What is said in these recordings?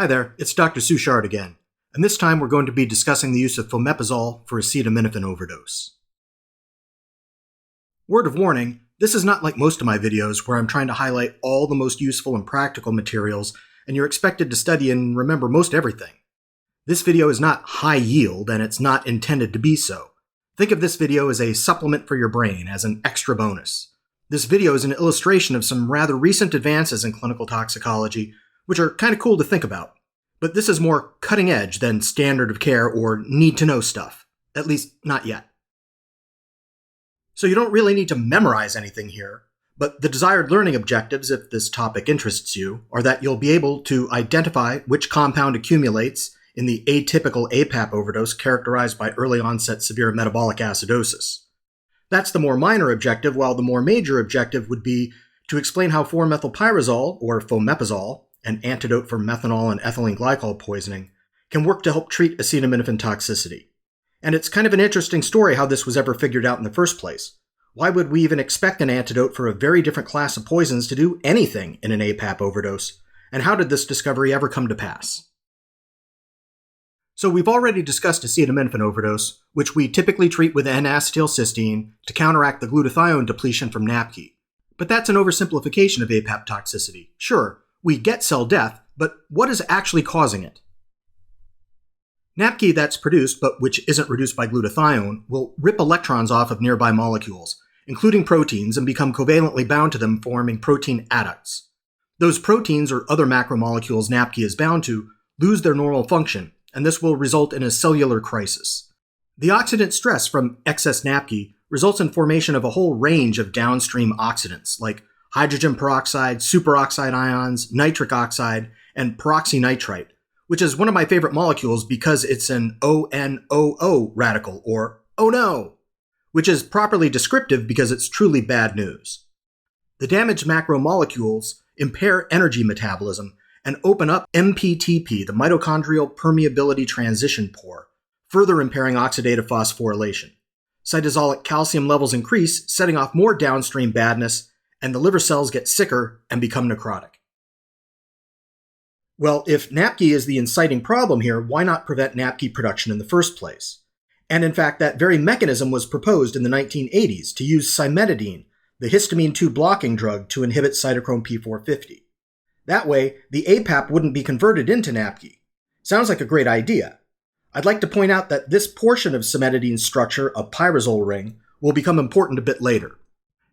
Hi there, it's Dr. Suchard again, and this time we're going to be discussing the use of Fomepizole for acetaminophen overdose. Word of warning, this is not like most of my videos where I'm trying to highlight all the most useful and practical materials and you're expected to study and remember most everything. This video is not high yield and it's not intended to be so. Think of this video as a supplement for your brain, as an extra bonus. This video is an illustration of some rather recent advances in clinical toxicology, which are kind of cool to think about. But this is more cutting edge than standard of care or need to know stuff. At least, not yet. So you don't really need to memorize anything here, but the desired learning objectives, if this topic interests you, are that you'll be able to identify which compound accumulates in the atypical APAP overdose characterized by early onset severe metabolic acidosis. That's the more minor objective, while the more major objective would be to explain how 4-methylpyrazole, or Fomepizole, an antidote for methanol and ethylene glycol poisoning, can work to help treat acetaminophen toxicity. And it's kind of an interesting story how this was ever figured out in the first place. Why would we even expect an antidote for a very different class of poisons to do anything in an APAP overdose? And how did this discovery ever come to pass? So we've already discussed acetaminophen overdose, which we typically treat with N-acetylcysteine to counteract the glutathione depletion from NAPQI. But that's an oversimplification of APAP toxicity. Sure, we get cell death, but what is actually causing it? NAPQI that's produced, but which isn't reduced by glutathione, will rip electrons off of nearby molecules, including proteins, and become covalently bound to them, forming protein adducts. Those proteins, or other macromolecules NAPQI is bound to, lose their normal function, and this will result in a cellular crisis. The oxidant stress from excess NAPQI results in formation of a whole range of downstream oxidants, like hydrogen peroxide, superoxide ions, nitric oxide, and peroxynitrite, which is one of my favorite molecules because it's an ONOO radical, or oh no, which is properly descriptive because it's truly bad news. The damaged macromolecules impair energy metabolism and open up MPTP, the mitochondrial permeability transition pore, further impairing oxidative phosphorylation. Cytosolic calcium levels increase, setting off more downstream badness, and the liver cells get sicker and become necrotic. Well, if NAPQI is the inciting problem here, why not prevent NAPQI production in the first place? And in fact, that very mechanism was proposed in the 1980s to use cimetidine, the histamine 2 blocking drug, to inhibit cytochrome P450. That way, the APAP wouldn't be converted into NAPQI. Sounds like a great idea. I'd like to point out that this portion of cimetidine's structure, a pyrazole ring, will become important a bit later.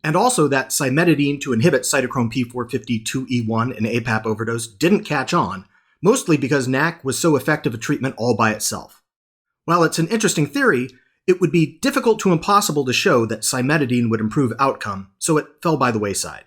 And also that cimetidine to inhibit cytochrome P450-2E1 in APAP overdose didn't catch on, mostly because NAC was so effective a treatment all by itself. While it's an interesting theory, it would be difficult to impossible to show that cimetidine would improve outcome, so it fell by the wayside.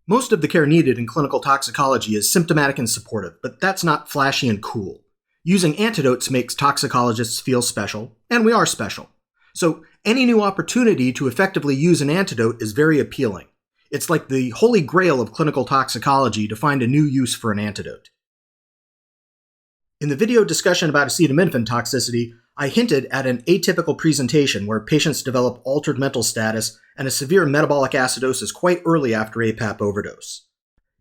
Most of the care needed in clinical toxicology is symptomatic and supportive, but that's not flashy and cool. Using antidotes makes toxicologists feel special, and we are special. So any new opportunity to effectively use an antidote is very appealing. It's like the holy grail of clinical toxicology to find a new use for an antidote. In the video discussion about acetaminophen toxicity, I hinted at an atypical presentation where patients develop altered mental status and a severe metabolic acidosis quite early after APAP overdose.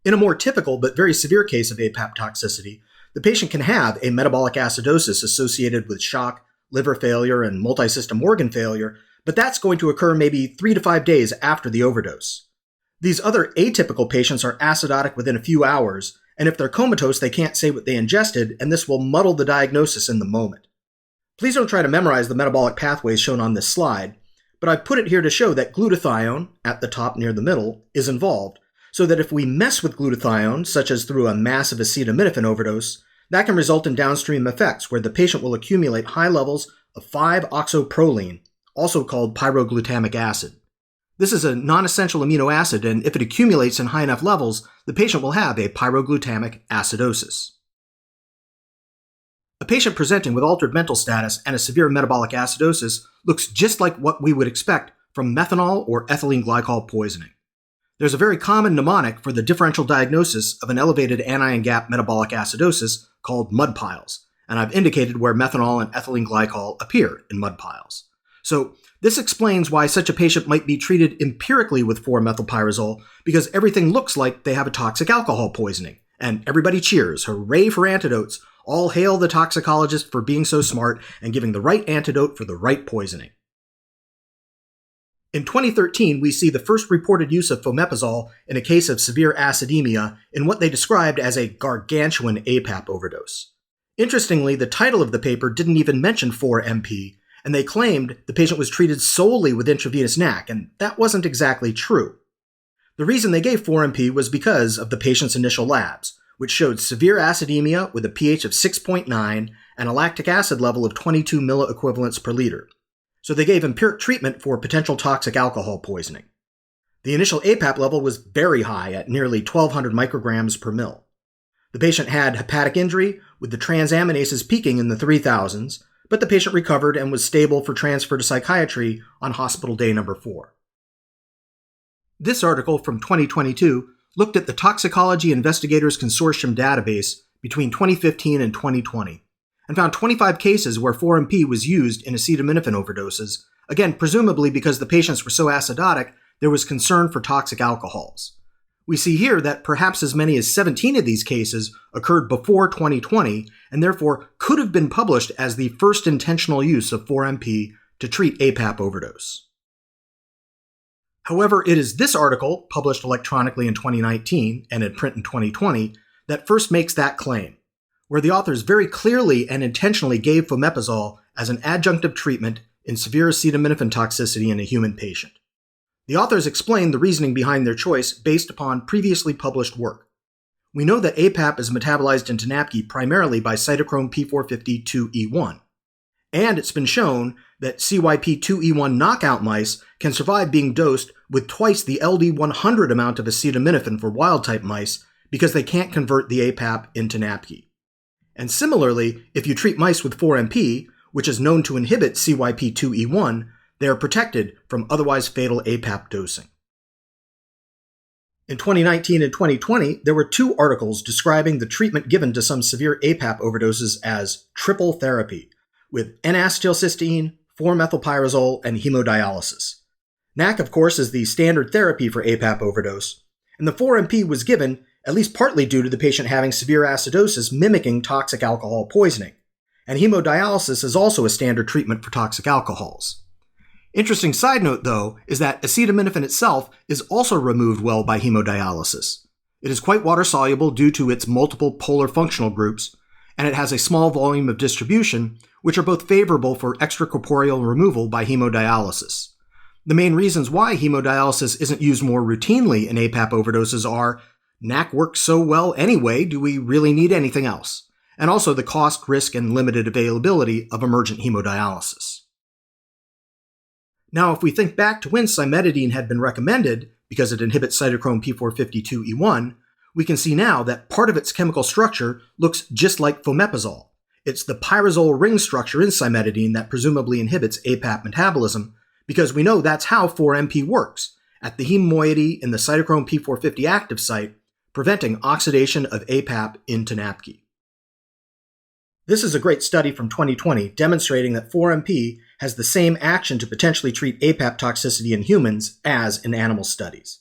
In a more typical but very severe case of APAP toxicity, the patient can have a metabolic acidosis associated with shock, liver failure, and multisystem organ failure, but that's going to occur maybe 3 to 5 days after the overdose. These other atypical patients are acidotic within a few hours, and if they're comatose, they can't say what they ingested, and this will muddle the diagnosis in the moment. Please don't try to memorize the metabolic pathways shown on this slide, but I've put it here to show that glutathione, at the top near the middle, is involved, so that if we mess with glutathione, such as through a massive acetaminophen overdose, that can result in downstream effects where the patient will accumulate high levels of 5-oxoproline, also called pyroglutamic acid. This is a non-essential amino acid, and if it accumulates in high enough levels, the patient will have a pyroglutamic acidosis. A patient presenting with altered mental status and a severe metabolic acidosis looks just like what we would expect from methanol or ethylene glycol poisoning. There's a very common mnemonic for the differential diagnosis of an elevated anion gap metabolic acidosis called mud piles, and I've indicated where methanol and ethylene glycol appear in mud piles. So this explains why such a patient might be treated empirically with 4-methylpyrazole, because everything looks like they have a toxic alcohol poisoning, And everybody cheers. Hooray for antidotes. All hail the toxicologist for being so smart and giving the right antidote for the right poisoning. In 2013, we see the first reported use of Fomepizole in a case of severe acidemia in what they described as a gargantuan APAP overdose. Interestingly, the title of the paper didn't even mention 4-MP, and they claimed the patient was treated solely with intravenous NAC, and that wasn't exactly true. The reason they gave 4-MP was because of the patient's initial labs, which showed severe acidemia with a pH of 6.9 and a lactic acid level of 22 milliequivalents per liter. So they gave empiric treatment for potential toxic alcohol poisoning. The initial APAP level was very high at nearly 1,200 micrograms per mil. The patient had hepatic injury, with the transaminases peaking in the 3,000s, but the patient recovered and was stable for transfer to psychiatry on hospital day number 4. This article from 2022 looked at the Toxicology Investigators Consortium database between 2015 and 2020. And found 25 cases where 4-MP was used in acetaminophen overdoses, again, presumably because the patients were so acidotic there was concern for toxic alcohols. We see here that perhaps as many as 17 of these cases occurred before 2020 and therefore could have been published as the first intentional use of 4-MP to treat APAP overdose. However, it is this article, published electronically in 2019 and in print in 2020, that first makes that claim, where the authors very clearly and intentionally gave Fomepizole as an adjunctive treatment in severe acetaminophen toxicity in a human patient. The authors explained the reasoning behind their choice based upon previously published work. We know that APAP is metabolized into NAPQI primarily by cytochrome P450-2E1, and it's been shown that CYP2E1 knockout mice can survive being dosed with twice the LD100 amount of acetaminophen for wild-type mice because they can't convert the APAP into NAPQI. And similarly, if you treat mice with 4-MP, which is known to inhibit CYP2E1, they are protected from otherwise fatal APAP dosing. In 2019 and 2020, there were 2 articles describing the treatment given to some severe APAP overdoses as triple therapy, with N-acetylcysteine, 4-methylpyrazole, and hemodialysis. NAC, of course, is the standard therapy for APAP overdose, and the 4-MP was given at least partly due to the patient having severe acidosis mimicking toxic alcohol poisoning, and hemodialysis is also a standard treatment for toxic alcohols. Interesting side note, though, is that acetaminophen itself is also removed well by hemodialysis. It is quite water-soluble due to its multiple polar functional groups, and it has a small volume of distribution, which are both favorable for extracorporeal removal by hemodialysis. The main reasons why hemodialysis isn't used more routinely in APAP overdoses are NAC works so well anyway, do we really need anything else? And also the cost, risk, and limited availability of emergent hemodialysis. Now, if we think back to when cimetidine had been recommended, because it inhibits cytochrome P450-2E1, we can see now that part of its chemical structure looks just like Fomepizole. It's the pyrazole ring structure in cimetidine that presumably inhibits APAP metabolism, because we know that's how 4-MP works, at the heme moiety in the cytochrome P450 active site, preventing oxidation of APAP into NAPQI. This is a great study from 2020 demonstrating that 4-MP has the same action to potentially treat APAP toxicity in humans as in animal studies.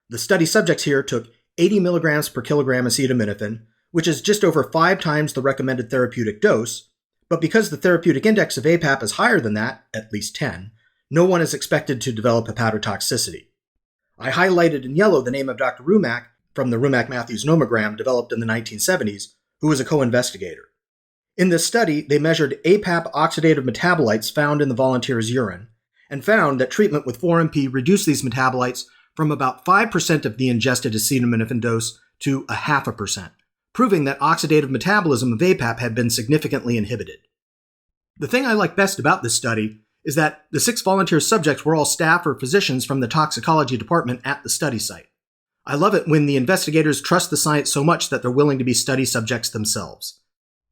The study subjects here took 80 milligrams per kilogram acetaminophen, which is just over 5 times the recommended therapeutic dose, but because the therapeutic index of APAP is higher than that, at least 10, no one is expected to develop hepatotoxicity. I highlighted in yellow the name of Dr. Rumack from the Rumack-Matthews nomogram developed in the 1970s, who was a co-investigator. In this study, they measured APAP oxidative metabolites found in the volunteer's urine, and found that treatment with 4-MP reduced these metabolites from about 5% of the ingested acetaminophen dose to 0.5%, proving that oxidative metabolism of APAP had been significantly inhibited. The thing I like best about this study is that the 6 volunteer subjects were all staff or physicians from the toxicology department at the study site. I love it when the investigators trust the science so much that they're willing to be study subjects themselves.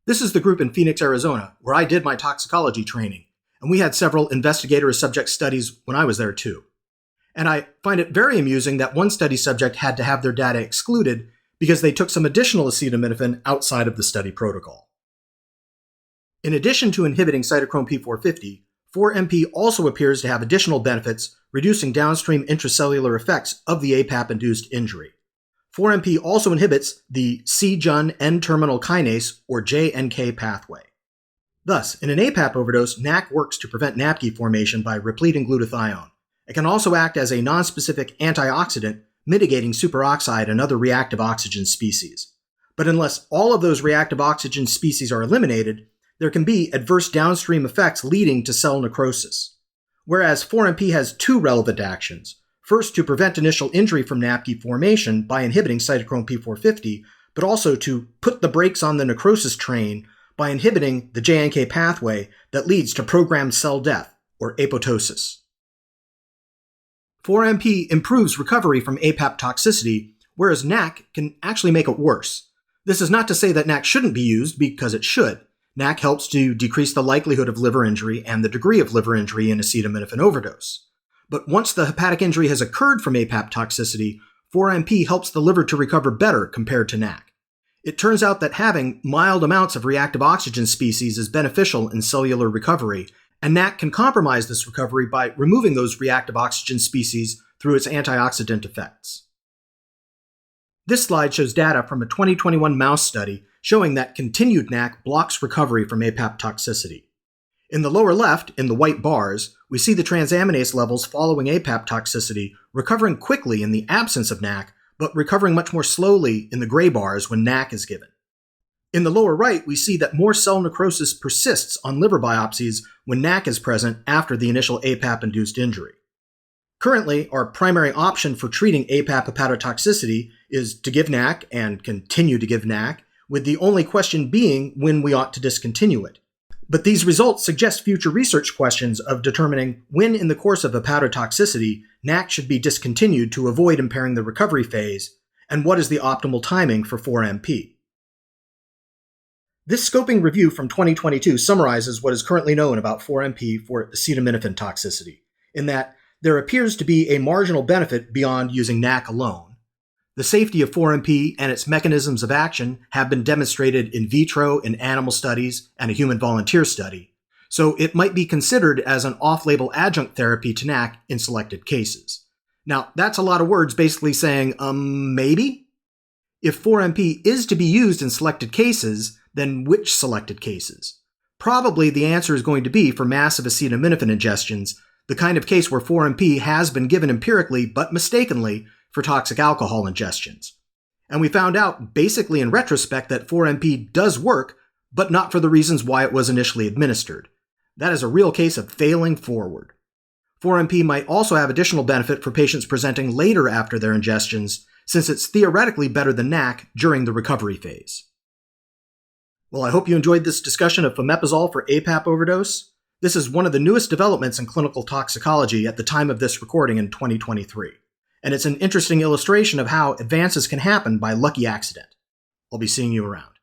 This is the group in Phoenix, Arizona, where I did my toxicology training, and we had several investigator-subject studies when I was there too. And I find it very amusing that one study subject had to have their data excluded because they took some additional acetaminophen outside of the study protocol. In addition to inhibiting cytochrome P450, 4-MP also appears to have additional benefits, reducing downstream intracellular effects of the APAP-induced injury. 4MP also inhibits the C-Jun N-terminal kinase, or JNK pathway. Thus, in an APAP overdose, NAC works to prevent NAPK formation by repleting glutathione. It can also act as a nonspecific antioxidant, mitigating superoxide and other reactive oxygen species. But unless all of those reactive oxygen species are eliminated, there can be adverse downstream effects leading to cell necrosis. Whereas 4MP has two relevant actions. First, to prevent initial injury from NAPK formation by inhibiting cytochrome P450, but also to put the brakes on the necrosis train by inhibiting the JNK pathway that leads to programmed cell death, or apoptosis. 4MP improves recovery from APAP toxicity, whereas NAC can actually make it worse. This is not to say that NAC shouldn't be used, because it should. NAC helps to decrease the likelihood of liver injury and the degree of liver injury in acetaminophen overdose. But once the hepatic injury has occurred from APAP toxicity, 4MP helps the liver to recover better compared to NAC. It turns out that having mild amounts of reactive oxygen species is beneficial in cellular recovery, and NAC can compromise this recovery by removing those reactive oxygen species through its antioxidant effects. This slide shows data from a 2021 mouse study showing that continued NAC blocks recovery from APAP toxicity. In the lower left, in the white bars, we see the transaminase levels following APAP toxicity recovering quickly in the absence of NAC, but recovering much more slowly in the gray bars when NAC is given. In the lower right, we see that more cell necrosis persists on liver biopsies when NAC is present after the initial APAP-induced injury. Currently, our primary option for treating APAP hepatotoxicity is to give NAC and continue to give NAC, with the only question being when we ought to discontinue it. But these results suggest future research questions of determining when in the course of hepatotoxicity NAC should be discontinued to avoid impairing the recovery phase, and what is the optimal timing for 4MP. This scoping review from 2022 summarizes what is currently known about 4MP for acetaminophen toxicity, in that there appears to be a marginal benefit beyond using NAC alone. The safety of 4MP and its mechanisms of action have been demonstrated in vitro in animal studies and a human volunteer study, so it might be considered as an off-label adjunct therapy to NAC in selected cases. Now, that's a lot of words basically saying, maybe? If 4MP is to be used in selected cases, then which selected cases? Probably the answer is going to be for massive acetaminophen ingestions, the kind of case where 4MP has been given empirically but mistakenly for toxic alcohol ingestions. And we found out, basically in retrospect, that 4MP does work, but not for the reasons why it was initially administered. That is a real case of failing forward. 4MP might also have additional benefit for patients presenting later after their ingestions, since it's theoretically better than NAC during the recovery phase. Well, I hope you enjoyed this discussion of Fomepizole for APAP overdose. This is one of the newest developments in clinical toxicology at the time of this recording in 2023. And it's an interesting illustration of how advances can happen by lucky accident. I'll be seeing you around.